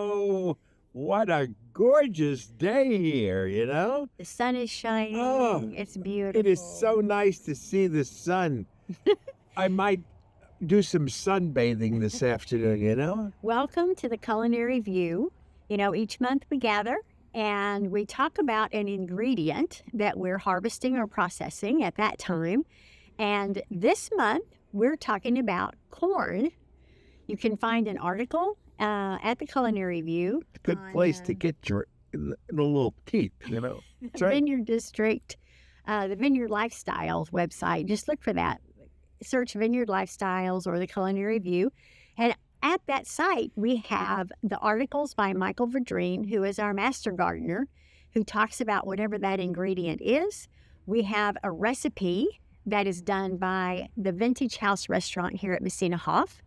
Oh, what a gorgeous day here, you know? The sun is shining. Oh, It's beautiful. It is so nice to see the sun. I might do some sunbathing this afternoon, you know? Welcome to the Culinary View. You know, each month we gather and we talk about an ingredient that we're harvesting or processing at that time. And this month we're talking about corn. You can find an article at the Culinary View. It's a good place to get your little teeth, you know? That's right. Vineyard District, the Vineyard Lifestyles website. Just look for that. Search Vineyard Lifestyles or the Culinary View. And at that site, we have the articles by Michael Verdreen, who is our master gardener, who talks about whatever that ingredient is. We have a recipe that is done by the Vintage House Restaurant here at Messina Hoff.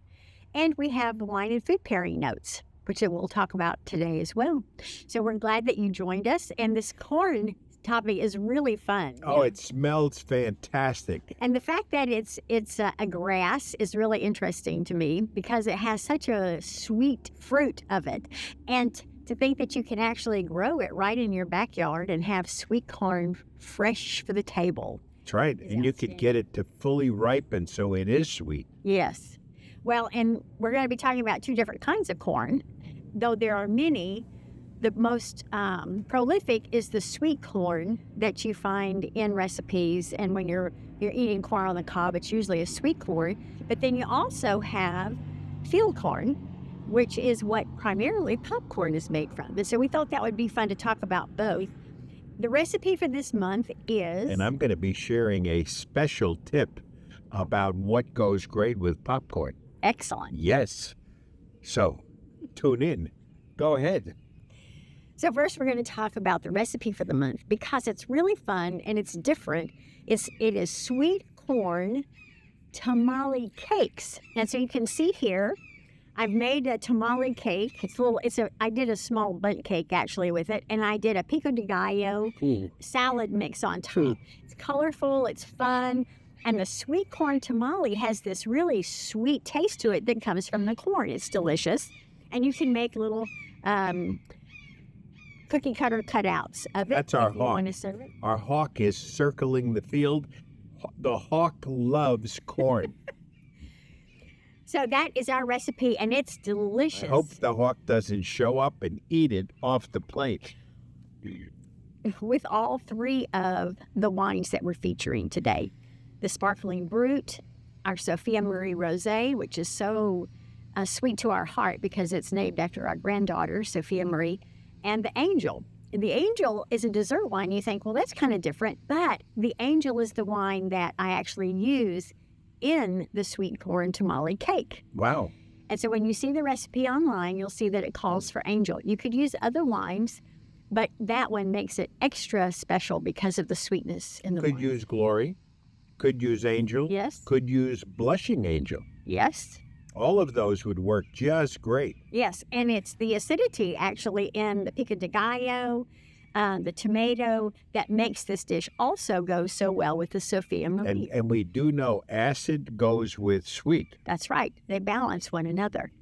And we have wine and food pairing notes, which we'll talk about today as well. So we're glad that you joined us. And this corn topic is really fun. Oh, it smells fantastic. And the fact that it's a grass is really interesting to me because it has such a sweet fruit of it. And to think that you can actually grow it right in your backyard and have sweet corn fresh for the table. That's right. And you could get it to fully ripen so it is sweet. Yes. Well, and we're going to be talking about two different kinds of corn, though there are many. The most prolific is the sweet corn that you find in recipes, and when you're eating corn on the cob, it's usually a sweet corn. But then you also have field corn, which is what primarily popcorn is made from. And so we thought that would be fun to talk about both. The recipe for this month is... And I'm going to be sharing a special tip about what goes great with popcorn. Excellent. Yes. So, tune in. Go ahead. So first, we're going to talk about the recipe for the month because it's really fun and it's different. It is sweet corn tamale cakes. And so you can see here, I've made a tamale cake. I did a small bundt cake actually with it, and I did a pico de gallo salad mix on top. It's colorful, it's fun, and the sweet corn tamale has this really sweet taste to it that comes from the corn. It's delicious, and you can make little cookie cutter cutouts of it. That's our hawk. Want to serve it. Our hawk is circling the field. The hawk loves corn. So that is our recipe, and it's delicious. I hope the hawk doesn't show up and eat it off the plate. With all three of the wines that we're featuring today. The Sparkling Brut, our Sophia Marie Rosé, which is so sweet to our heart because it's named after our granddaughter, Sophia Marie, and the Angel. And the Angel is a dessert wine. You think, well, that's kind of different. But the Angel is the wine that I actually use in the sweet corn tamale cake. Wow. And so when you see the recipe online, you'll see that it calls for Angel. You could use other wines, but that one makes it extra special because of the sweetness in the wine. Could use Glory. Could use Angel. Yes. Could use Blushing Angel. Yes. All of those would work just great. Yes, and it's the acidity actually in the pico de gallo, the tomato, that makes this dish also go so well with the Sophia Marie. And we do know acid goes with sweet. That's right. They balance one another.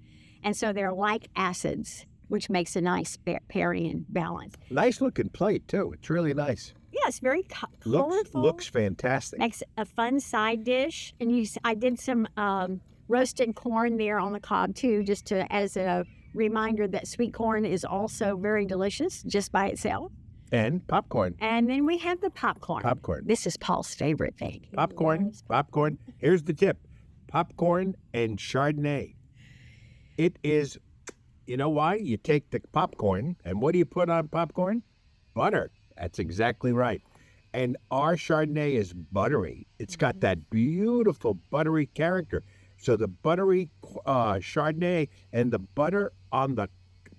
And so they're like acids, which makes a nice pairing and balance. Nice looking plate, too. It's really nice. Yeah, it's very colorful. Looks fantastic. Makes a fun side dish. And I did some roasted corn there on the cob too, just as a reminder that sweet corn is also very delicious just by itself. And popcorn. And then we have the popcorn. Popcorn. This is Paul's favorite thing. Popcorn. Here's the tip. Popcorn and Chardonnay. It is, you know why? You take the popcorn, and what do you put on popcorn? Butter. That's exactly right. And our Chardonnay is buttery. It's got that beautiful buttery character. So the buttery Chardonnay and the butter on the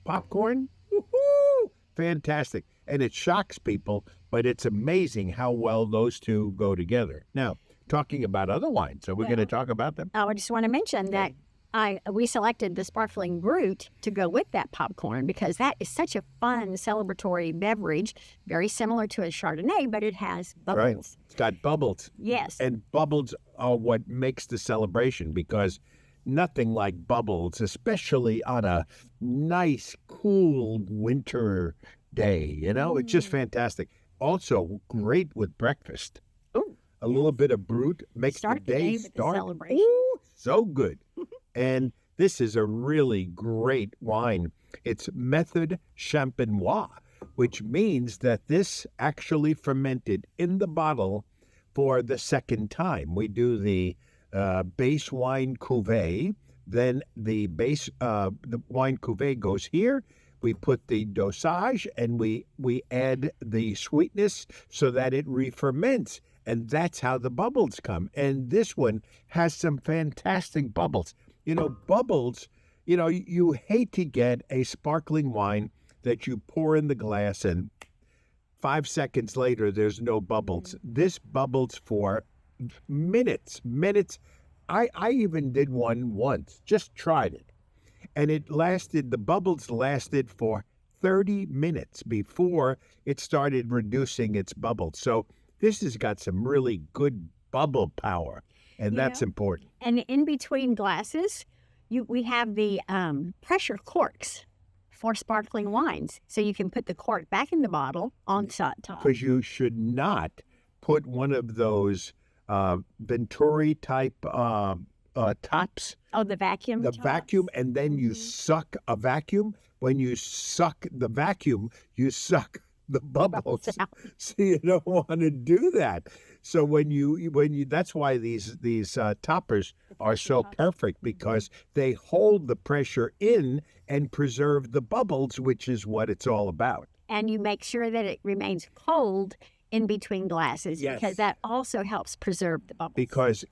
popcorn, woo-hoo, fantastic. And it shocks people, but it's amazing how well those two go together. Now, talking about other wines, are we going to talk about them? I just want to mention that we selected the Sparkling Brut to go with that popcorn because that is such a fun celebratory beverage, very similar to a Chardonnay, but it has bubbles. Right. It's got bubbles. Yes. And bubbles are what makes the celebration because nothing like bubbles, especially on a nice, cool winter day. It's just fantastic. Also, great with breakfast. Ooh, A little bit of brute makes start the day with the start. celebration. Ooh, so good. And this is a really great wine. It's Method Champenois, which means that this actually fermented in the bottle for the second time. We do the base wine cuvee, then the wine cuvee goes here. We put the dosage and we add the sweetness so that it re-ferments. And that's how the bubbles come. And this one has some fantastic bubbles. Bubbles, you hate to get a sparkling wine that you pour in the glass and 5 seconds later there's no bubbles. This bubbles for minutes. I even did one once, just tried it. And the bubbles lasted for 30 minutes before it started reducing its bubbles. So this has got some really good bubble power, and that's important. And in between glasses, we have the pressure corks for sparkling wines. So you can put the cork back in the bottle on top. Because you should not put one of those Venturi type tops. Oh, the vacuum. The tops. vacuum, and then you suck a vacuum. When you suck the vacuum, you suck the bubbles. So you don't want to do that. So when you that's why these toppers are so perfect, because they hold the pressure in and preserve the bubbles, which is what it's all about. And you make sure that it remains cold in between glasses, because that also helps preserve the bubbles.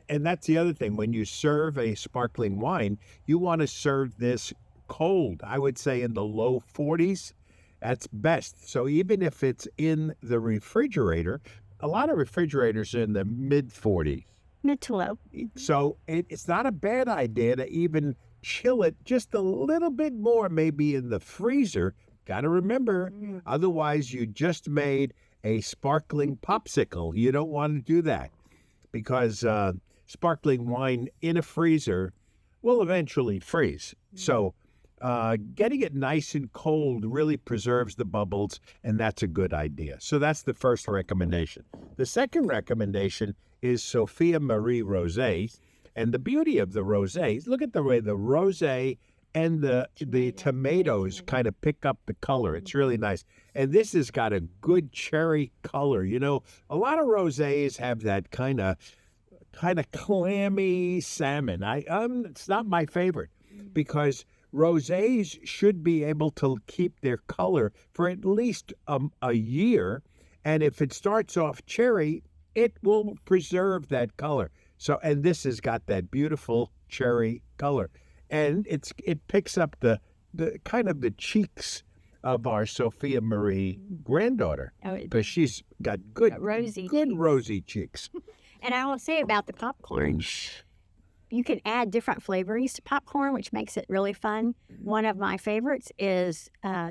And that's the other thing. When you serve a sparkling wine, you want to serve this cold. I would say in the low 40s. That's best. So even if it's in the refrigerator, a lot of refrigerators are in the mid 40s. Mid to low. So it's not a bad idea to even chill it just a little bit more, maybe in the freezer. Got to remember, otherwise you just made a sparkling popsicle. You don't want to do that, because sparkling wine in a freezer will eventually freeze. So getting it nice and cold really preserves the bubbles, and that's a good idea. So that's the first recommendation. The second recommendation is Sophia Marie Rosé. And the beauty of the rosé, look at the way the rosé and the tomatoes kind of pick up the color. It's really nice. And this has got a good cherry color. A lot of rosés have that kind of clammy salmon. It's not my favorite, because rosés should be able to keep their color for at least a year. And if it starts off cherry, it will preserve that color. So, and this has got that beautiful cherry color. And it picks up the kind of the cheeks of our Sophia Marie granddaughter, because she's got good rosy cheeks. And I will say about the popcorn, you can add different flavorings to popcorn, which makes it really fun. One of my favorites is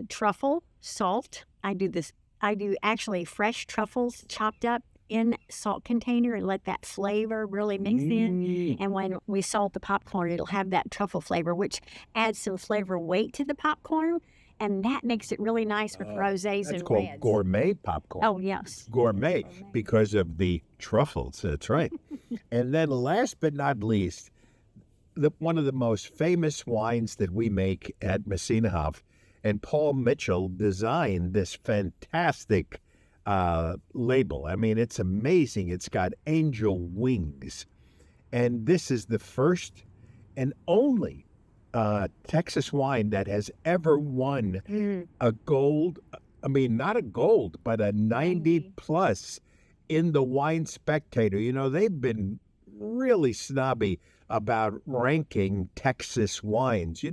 truffle salt. I do actually fresh truffles chopped up in salt container and let that flavor really mix in. And when we salt the popcorn, it'll have that truffle flavor, which adds some flavor weight to the popcorn. And that makes it really nice with rosés and That's called reds. gourmet popcorn. Oh, yes. Gourmet, because of the truffles. That's right. And then last but not least, one of the most famous wines that we make at Messinahof, and Paul Mitchell designed this fantastic label. I mean, it's amazing. It's got angel wings. And this is the first and only Texas wine that has ever won a gold, not a gold, but a 90 plus in the Wine Spectator. They've been really snobby about ranking Texas wines.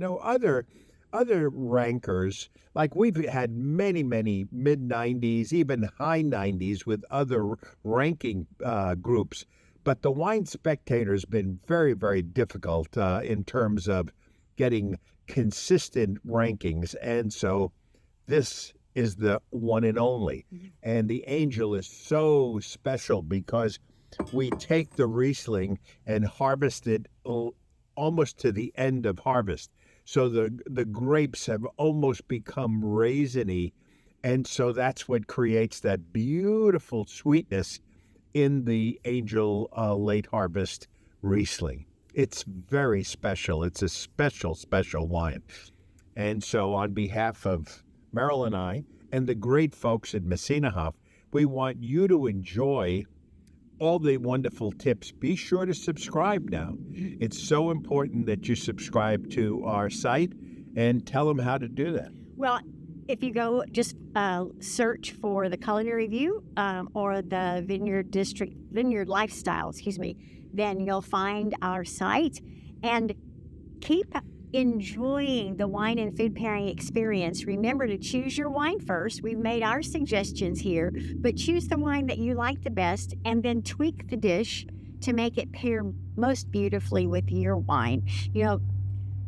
Other rankers, like we've had many mid 90s, even high 90s with other ranking groups, but the Wine Spectator has been very, very difficult in terms of getting consistent rankings. And so this is the one and only. And the Angel is so special because we take the Riesling and harvest it almost to the end of harvest. So the grapes have almost become raisiny. And so that's what creates that beautiful sweetness in the Angel Late Harvest Riesling. It's very special. It's a special, special wine. And so on behalf of Merrill and I and the great folks at Messinahof, we want you to enjoy all the wonderful tips. Be sure to subscribe now. It's so important that you subscribe to our site, and tell them how to do that. Well, if you go just search for the Culinary View or the Vineyard Lifestyle, then you'll find our site, and keep enjoying the wine and food pairing experience. Remember to choose your wine first. We've made our suggestions here, but choose the wine that you like the best, and then tweak the dish to make it pair most beautifully with your wine.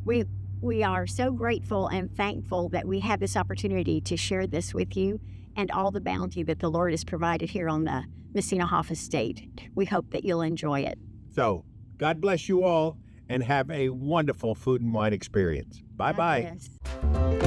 We are so grateful and thankful that we have this opportunity to share this with you, and all the bounty that the Lord has provided here on the Messinahof estate. We hope that you'll enjoy it. So, God bless you all, and have a wonderful food and wine experience. Bye-bye. God bless.